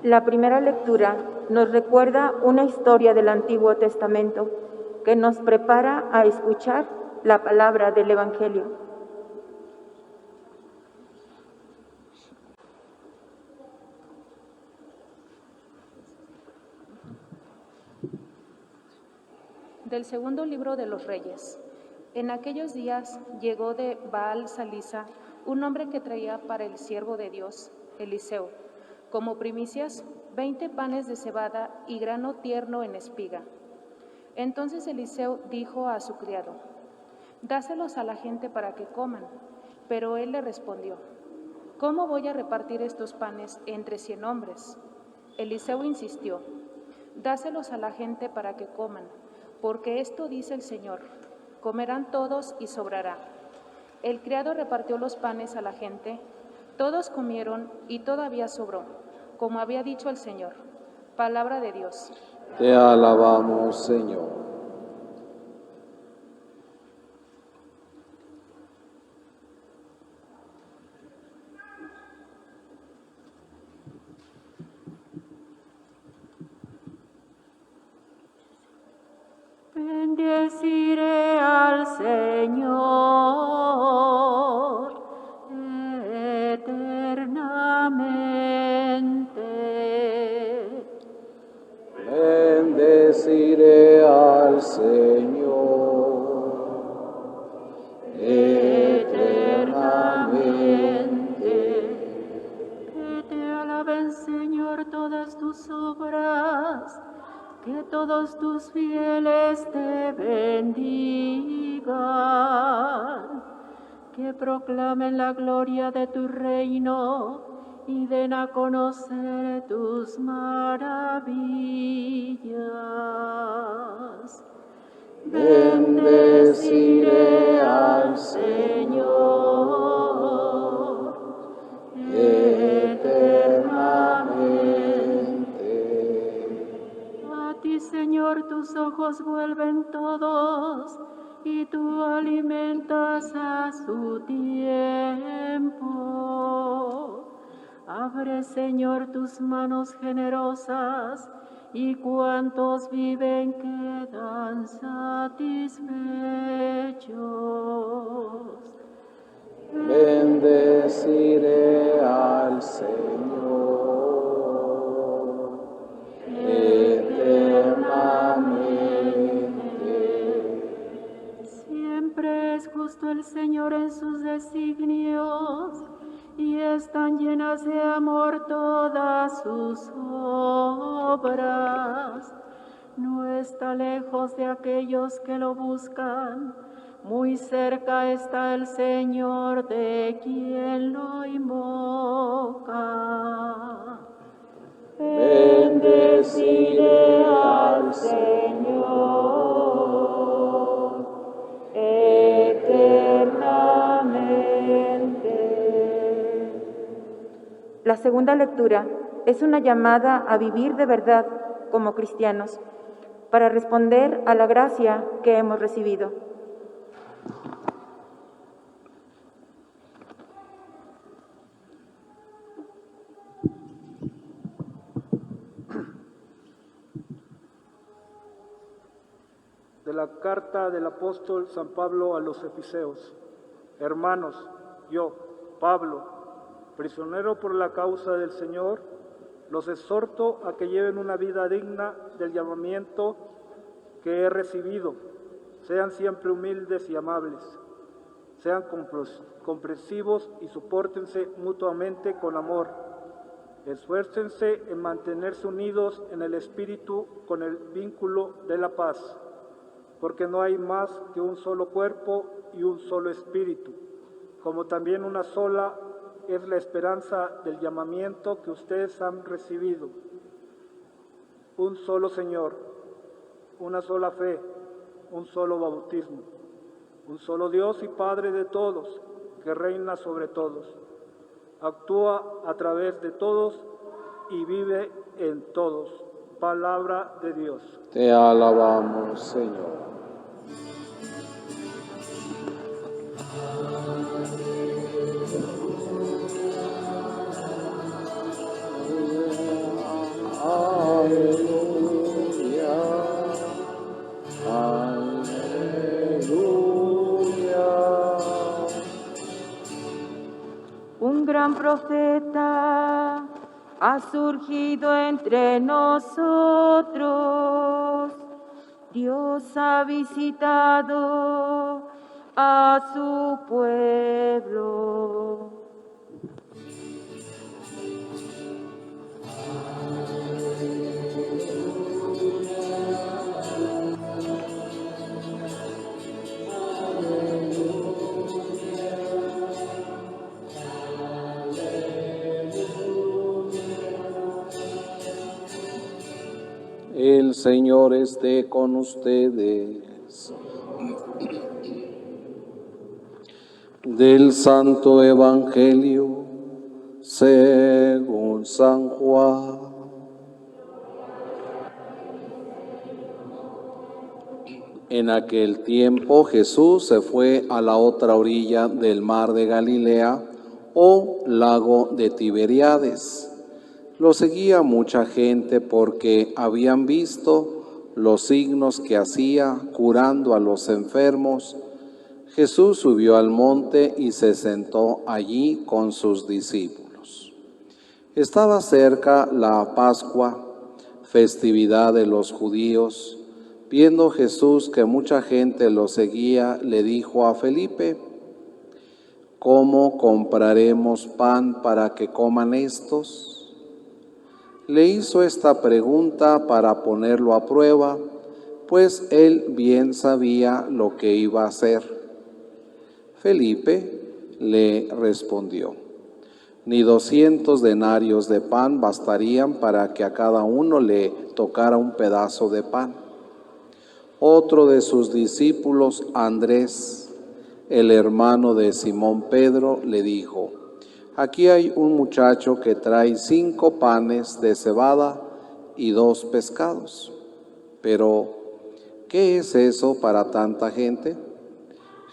La primera lectura nos recuerda una historia del Antiguo Testamento que nos prepara a escuchar la palabra del Evangelio. Del segundo libro de los Reyes. En aquellos días llegó de Baal Salisa un hombre que traía para el siervo de Dios, Eliseo, como primicias 20 panes de cebada y grano tierno en espiga. Entonces Eliseo dijo a su criado: «Dáselos a la gente para que coman». Pero él le respondió: «¿Cómo voy a repartir estos panes entre 100 hombres?» Eliseo insistió: «Dáselos a la gente para que coman, porque esto dice el Señor: comerán todos y sobrará». El criado repartió los panes a la gente, todos comieron y todavía sobró, como había dicho el Señor. Palabra de Dios. Te alabamos, Señor. Bendeciré al Señor eternamente. Bendeciré al Señor eternamente. Que te alaben, Señor, todas tus obras, que todos tus fieles te bendigan, que proclamen la gloria de tu reino y den a conocer tus maravillas. Bendeciré al Señor eternamente. A ti, Señor, tus ojos vuelven todos, y tú alimentas a su tiempo. Abre, Señor, tus manos generosas, y cuantos viven quedan satisfechos. Bendeciré al Señor eternamente. Siempre es justo el Señor en sus designios, y están llenas de amor todas sus obras. No está lejos de aquellos que lo buscan, muy cerca está el Señor de quien lo invoca. Bendeciré al Señor eternamente. La segunda lectura es una llamada a vivir de verdad como cristianos, para responder a la gracia que hemos recibido. De la carta del apóstol San Pablo a los Efeseos. Hermanos, yo, Pablo, prisionero por la causa del Señor, los exhorto a que lleven una vida digna del llamamiento que he recibido. Sean siempre humildes y amables. Sean comprensivos y sopórtense mutuamente con amor. Esfuércense en mantenerse unidos en el Espíritu con el vínculo de la paz, porque no hay más que un solo cuerpo y un solo Espíritu, como también una sola es la esperanza del llamamiento que ustedes han recibido. Un solo Señor, una sola fe, un solo bautismo, un solo Dios y Padre de todos, que reina sobre todos, actúa a través de todos y vive en todos. Palabra de Dios. Te alabamos, Señor. profeta ha surgido entre nosotros. Dios ha visitado a su pueblo. El Señor esté con ustedes. Del Santo Evangelio según San Juan. En aquel tiempo Jesús se fue a la otra orilla del mar de Galilea o lago de Tiberíades. Lo seguía mucha gente porque habían visto los signos que hacía curando a los enfermos. Jesús subió al monte y se sentó allí con sus discípulos. Estaba cerca la Pascua, festividad de los judíos. Viendo Jesús que mucha gente lo seguía, le dijo a Felipe: ¿cómo compraremos pan para que coman estos? Le hizo esta pregunta para ponerlo a prueba, pues él bien sabía lo que iba a hacer. Felipe le respondió: ni 200 denarios de pan bastarían para que a cada uno le tocara un pedazo de pan. Otro de sus discípulos, Andrés, el hermano de Simón Pedro, le dijo: aquí hay un muchacho que trae 5 panes de cebada y 2 pescados. Pero, ¿qué es eso para tanta gente?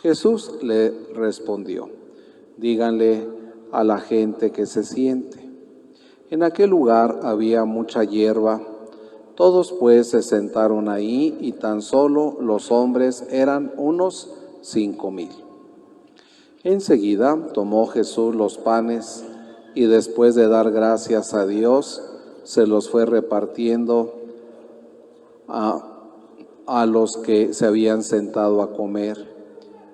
Jesús le respondió: díganle a la gente que se siente. En aquel lugar había mucha hierba. Todos pues se sentaron ahí y tan solo los hombres eran unos 5,000. Enseguida tomó Jesús los panes y después de dar gracias a Dios, se los fue repartiendo a los que se habían sentado a comer.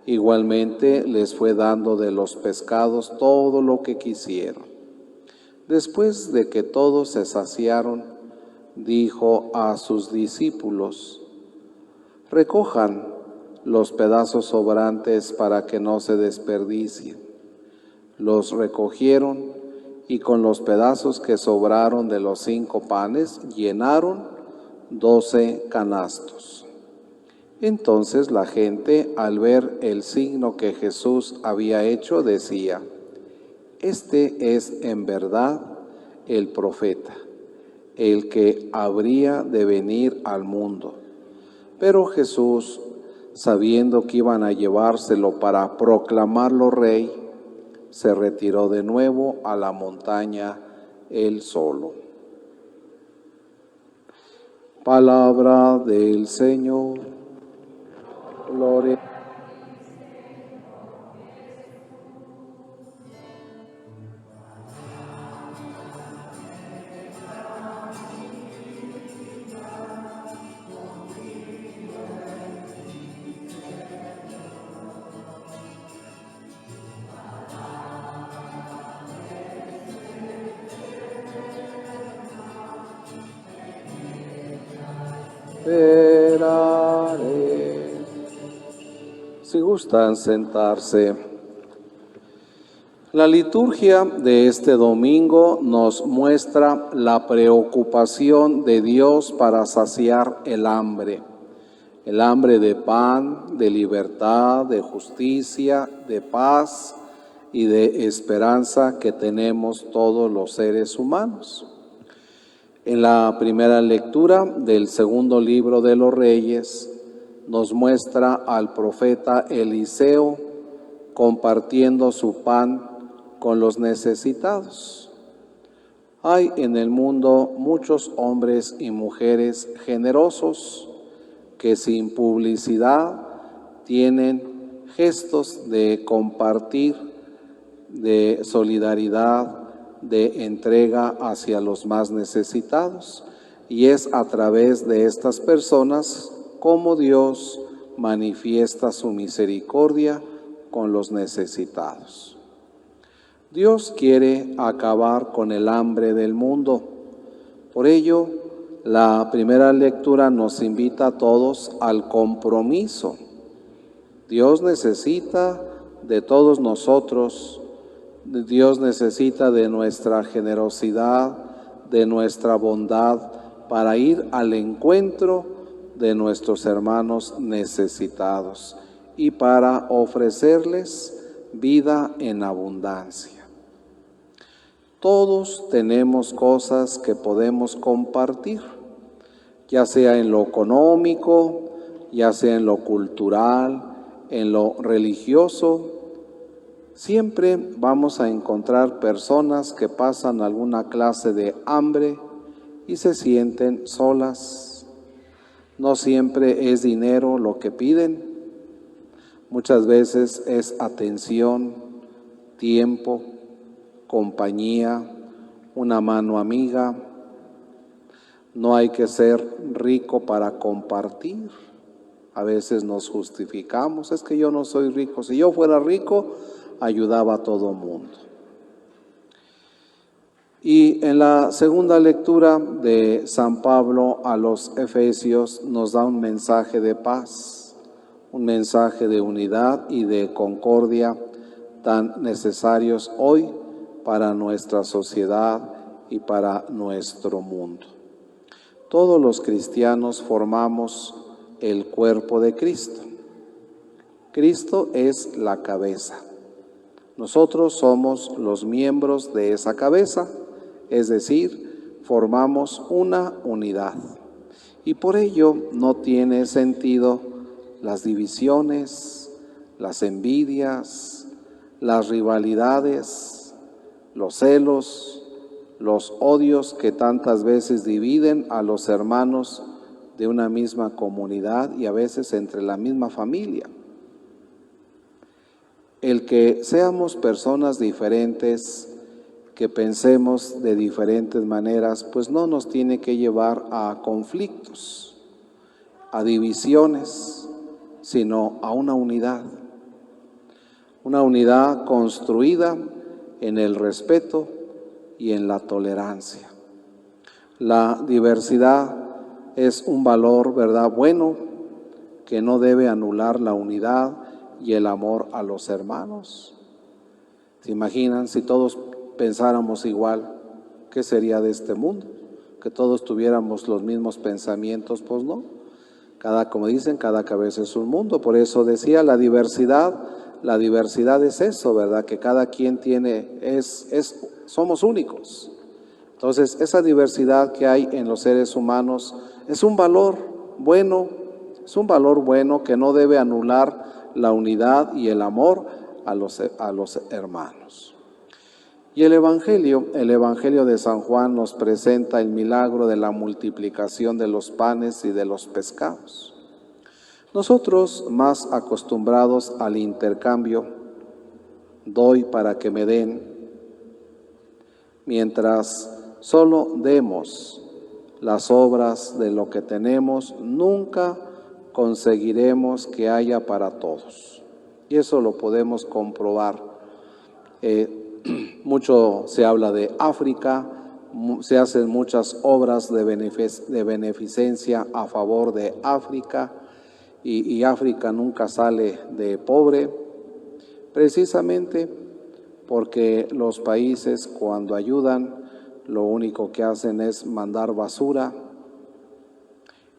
Igualmente les fue dando de los pescados todo lo que quisieron. Después de que todos se saciaron, dijo a sus discípulos: recojan los pedazos sobrantes para que no se desperdicien. Los recogieron y con los pedazos que sobraron de los 5 panes llenaron 12 canastos. Entonces la gente, al ver el signo que Jesús había hecho, decía: este es en verdad el profeta, el que habría de venir al mundo. Pero Jesús, sabiendo que iban a llevárselo para proclamarlo rey, se retiró de nuevo a la montaña él solo. Palabra del Señor. Gloria. Esperaré. Si gustan sentarse. La liturgia de este domingo nos muestra la preocupación de Dios para saciar el hambre de pan, de libertad, de justicia, de paz y de esperanza que tenemos todos los seres humanos. En la primera lectura del segundo libro de los Reyes nos muestra al profeta Eliseo compartiendo su pan con los necesitados. Hay en el mundo muchos hombres y mujeres generosos que sin publicidad tienen gestos de compartir de solidaridad, de entrega hacia los más necesitados. Y es a través de estas personas como Dios manifiesta su misericordia con los necesitados. Dios quiere acabar con el hambre del mundo. Por ello, la primera lectura nos invita a todos al compromiso. Dios necesita de todos nosotros. Dios necesita de nuestra generosidad, de nuestra bondad, para ir al encuentro de nuestros hermanos necesitados y para ofrecerles vida en abundancia. Todos tenemos cosas que podemos compartir, ya sea en lo económico, ya sea en lo cultural, en lo religioso. Siempre vamos a encontrar personas que pasan alguna clase de hambre y se sienten solas. No siempre es dinero lo que piden, muchas veces es atención, tiempo, compañía, una mano amiga. No hay que ser rico para compartir. A veces nos justificamos, es que yo no soy rico. Si yo fuera rico, ayudaba a todo mundo. Y en la segunda lectura de San Pablo a los Efesios nos da un mensaje de paz, un mensaje de unidad y de concordia tan necesarios hoy para nuestra sociedad y para nuestro mundo. Todos los cristianos formamos el cuerpo de Cristo. Cristo es la cabeza. Nosotros somos los miembros de esa cabeza, es decir, formamos una unidad. Y por ello no tiene sentido las divisiones, las envidias, las rivalidades, los celos, los odios que tantas veces dividen a los hermanos de una misma comunidad y a veces entre la misma familia. El que seamos personas diferentes, que pensemos de diferentes maneras, pues no nos tiene que llevar a conflictos, a divisiones, sino a una unidad construida en el respeto y en la tolerancia. La diversidad es un valor, ¿verdad?, bueno, que no debe anular la unidad y el amor a los hermanos. ¿Se imaginan si todos pensáramos igual? ¿Qué sería de este mundo? Que todos tuviéramos los mismos pensamientos, pues no. Como dicen, cada cabeza es un mundo. Por eso decía la diversidad es eso, ¿verdad? Que cada quien somos únicos. Entonces, esa diversidad que hay en los seres humanos es un valor bueno, que no debe anular la unidad y el amor a los hermanos. Y el Evangelio de San Juan nos presenta el milagro de la multiplicación de los panes y de los pescados. Nosotros, más acostumbrados al intercambio, doy para que me den, mientras solo demos las obras de lo que tenemos, nunca conseguiremos que haya para todos. Y eso lo podemos comprobar. Mucho se habla de África, se hacen muchas obras de beneficencia a favor de África, y África nunca sale de pobre, precisamente porque los países cuando ayudan, lo único que hacen es mandar basura,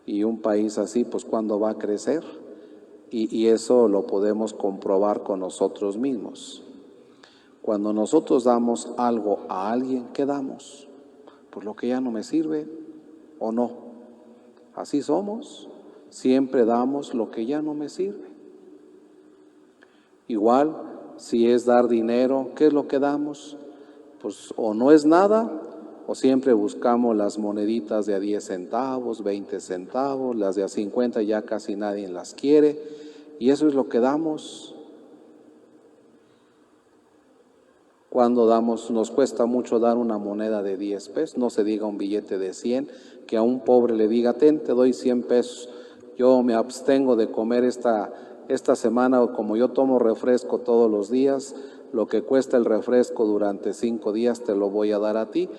y un país así, pues ¿cuándo va a crecer? Y eso lo podemos comprobar con nosotros mismos. Cuando nosotros damos algo a alguien, ¿qué damos? Pues lo que ya no me sirve, ¿o no? Así somos, siempre damos lo que ya no me sirve. Igual, si es dar dinero, ¿qué es lo que damos? Pues o no es nada, o siempre buscamos las moneditas de a 10 centavos, 20 centavos, las de a 50 ya casi nadie las quiere, y eso es lo que damos. Cuando nos cuesta mucho dar una moneda de 10 pesos, no se diga un billete de 100, que a un pobre le diga, te doy 100 pesos, yo me abstengo de comer esta semana, o como yo tomo refresco todos los días, lo que cuesta el refresco durante 5 días te lo voy a dar a ti.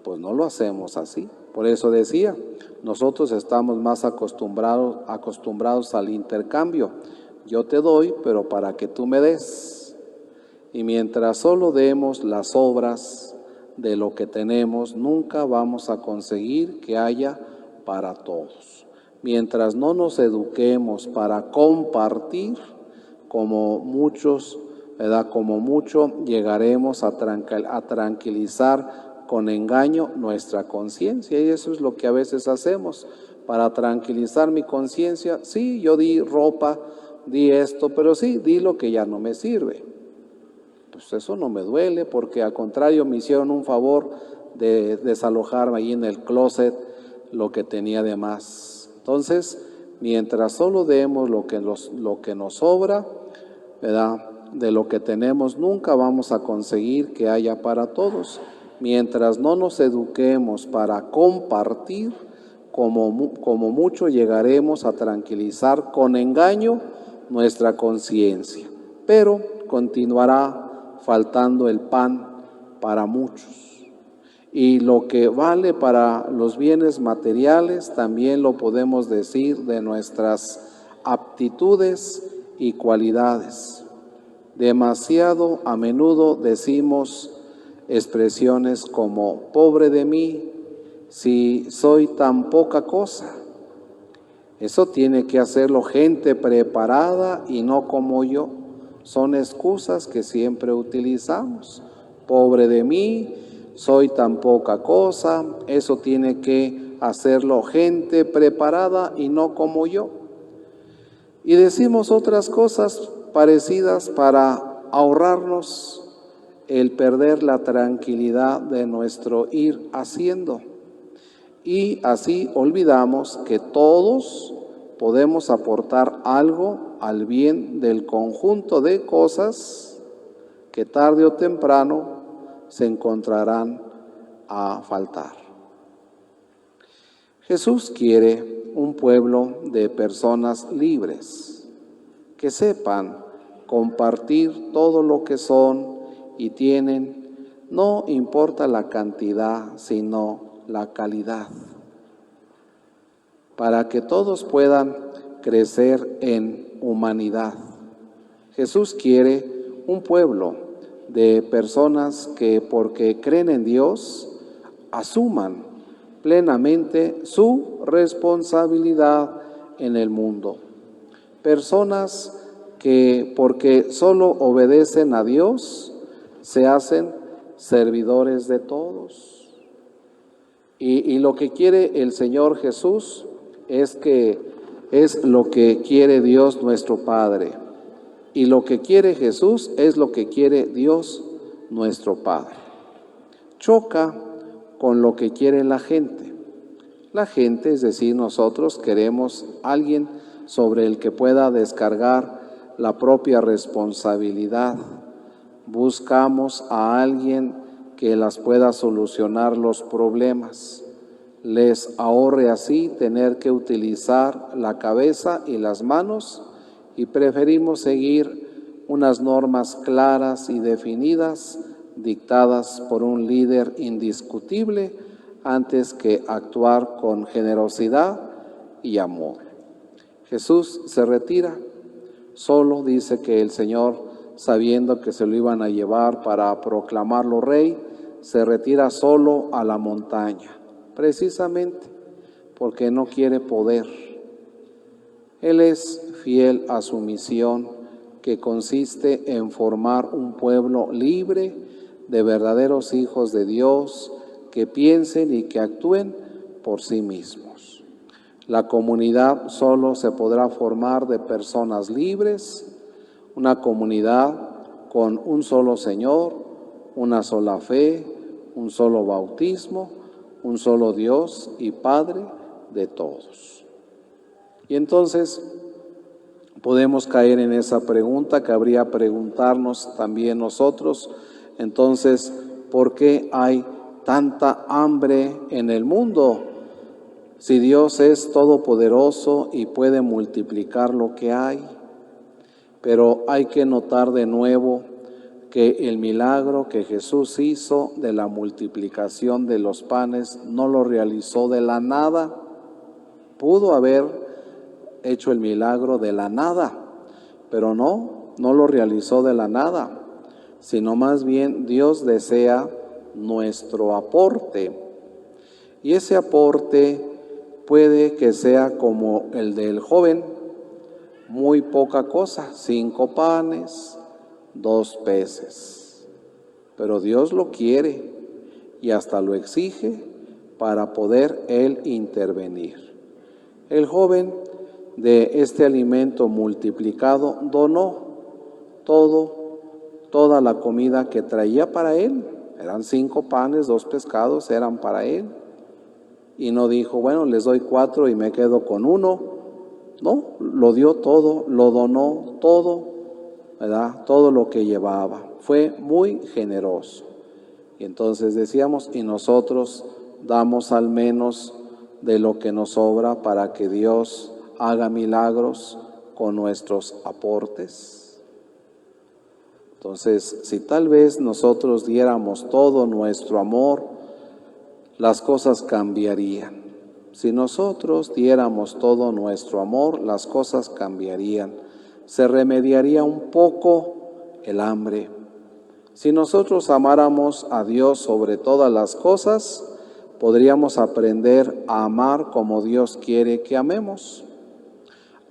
Pues no lo hacemos así. Por eso decía, nosotros estamos más acostumbrados al intercambio. Yo te doy, pero para que tú me des. Y mientras solo demos las obras de lo que tenemos, nunca vamos a conseguir que haya para todos. Mientras no nos eduquemos para compartir, como muchos, ¿verdad? Como mucho llegaremos a tranquilizar con engaño nuestra conciencia, y eso es lo que a veces hacemos para tranquilizar mi conciencia. Sí, yo di ropa, di esto, pero sí, di lo que ya no me sirve. Pues eso no me duele, porque al contrario me hicieron un favor de desalojarme ahí en el closet lo que tenía de más. Entonces, mientras solo demos lo que nos sobra, ¿verdad? De lo que tenemos, nunca vamos a conseguir que haya para todos. Mientras no nos eduquemos para compartir, como mucho llegaremos a tranquilizar con engaño nuestra conciencia, pero continuará faltando el pan para muchos. Y lo que vale para los bienes materiales también lo podemos decir de nuestras aptitudes y cualidades. Demasiado a menudo decimos expresiones como, pobre de mí, si soy tan poca cosa. Eso tiene que hacerlo gente preparada y no como yo. Son excusas que siempre utilizamos. Pobre de mí, soy tan poca cosa. Eso tiene que hacerlo gente preparada y no como yo. Y decimos otras cosas parecidas para ahorrarnos el perder la tranquilidad de nuestro ir haciendo. Y así olvidamos que todos podemos aportar algo al bien del conjunto de cosas que tarde o temprano se encontrarán a faltar. Jesús quiere un pueblo de personas libres, que sepan compartir todo lo que son y tienen, no importa la cantidad, sino la calidad, para que todos puedan crecer en humanidad. Jesús quiere un pueblo de personas que, porque creen en Dios, asuman plenamente su responsabilidad en el mundo. Personas que, porque solo obedecen a Dios, se hacen servidores de todos. Y lo que quiere el Señor Jesús es lo que quiere Dios nuestro Padre. Y lo que quiere Jesús es lo que quiere Dios nuestro Padre. Choca con lo que quiere la gente. La gente, es decir, nosotros queremos alguien sobre el que pueda descargar la propia responsabilidad. Buscamos a alguien que las pueda solucionar los problemas, les ahorre así tener que utilizar la cabeza y las manos, y preferimos seguir unas normas claras y definidas dictadas por un líder indiscutible antes que actuar con generosidad y amor. Jesús se retira, solo dice que el Señor, sabiendo que se lo iban a llevar para proclamarlo rey, se retira solo a la montaña, precisamente porque no quiere poder. Él es fiel a su misión, que consiste en formar un pueblo libre de verdaderos hijos de Dios, que piensen y que actúen por sí mismos. La comunidad solo se podrá formar de personas libres, una comunidad con un solo Señor, una sola fe, un solo bautismo, un solo Dios y Padre de todos. Y entonces podemos caer en esa pregunta que habría preguntarnos también nosotros Entonces, ¿por qué hay tanta hambre en el mundo? Si Dios es todopoderoso y puede multiplicar lo que hay. Pero hay que notar de nuevo que el milagro que Jesús hizo de la multiplicación de los panes no lo realizó de la nada. Pudo haber hecho el milagro de la nada, pero no lo realizó de la nada, sino más bien Dios desea nuestro aporte. Y ese aporte puede que sea como el del joven, muy poca cosa, 5 panes, 2 peces. Pero Dios lo quiere y hasta lo exige para poder Él intervenir. El joven de este alimento multiplicado donó toda la comida que traía para él. Eran 5 panes, 2 pescados, eran para él. Y no dijo, bueno, les doy 4 y me quedo con 1. No, lo dio todo, lo donó todo, ¿verdad? Todo lo que llevaba. Fue muy generoso. Y entonces decíamos, y nosotros damos al menos de lo que nos sobra para que Dios haga milagros con nuestros aportes. Entonces, si tal vez nosotros diéramos todo nuestro amor, las cosas cambiarían. Si nosotros diéramos todo nuestro amor, las cosas cambiarían. Se remediaría un poco el hambre. Si nosotros amáramos a Dios sobre todas las cosas, podríamos aprender a amar como Dios quiere que amemos.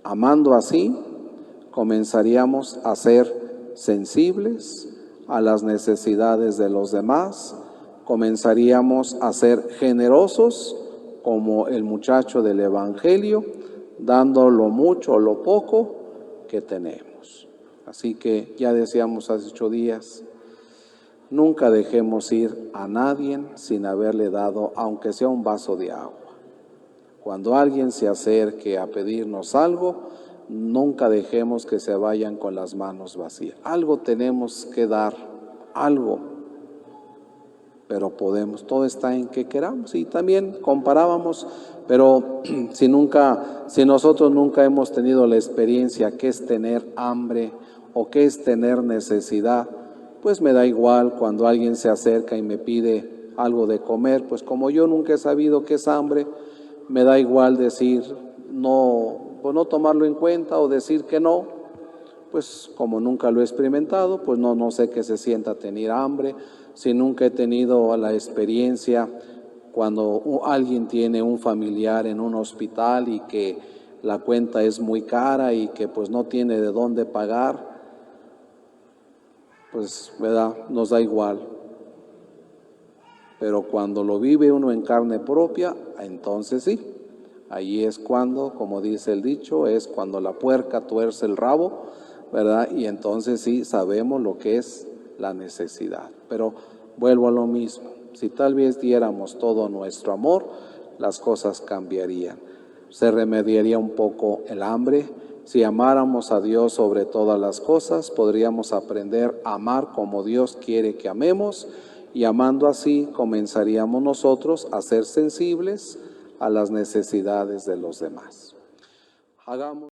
Amando así, comenzaríamos a ser sensibles a las necesidades de los demás, comenzaríamos a ser generosos como el muchacho del Evangelio, dando lo mucho o lo poco que tenemos. Así que ya decíamos hace 8 días, nunca dejemos ir a nadie sin haberle dado, aunque sea un vaso de agua. Cuando alguien se acerque a pedirnos algo, nunca dejemos que se vayan con las manos vacías. Algo tenemos que dar, algo, pero podemos, todo está en que queramos. Y también comparábamos, pero si nosotros nunca hemos tenido la experiencia que es tener hambre o que es tener necesidad, pues me da igual cuando alguien se acerca y me pide algo de comer, pues como yo nunca he sabido qué es hambre, me da igual decir no, pues no tomarlo en cuenta o decir que no, pues como nunca lo he experimentado, pues no sé qué se sienta tener hambre. Si nunca he tenido la experiencia cuando alguien tiene un familiar en un hospital y que la cuenta es muy cara y que pues no tiene de dónde pagar, pues ¿verdad? Nos da igual. Pero cuando lo vive uno en carne propia, entonces sí. Ahí es cuando, como dice el dicho, es cuando la puerca tuerce el rabo, ¿verdad? Y entonces sí sabemos lo que es la necesidad. Pero vuelvo a lo mismo, si tal vez diéramos todo nuestro amor, las cosas cambiarían. Se remediaría un poco el hambre. Si amáramos a Dios sobre todas las cosas, podríamos aprender a amar como Dios quiere que amemos, y amando así comenzaríamos nosotros a ser sensibles a las necesidades de los demás. Hagamos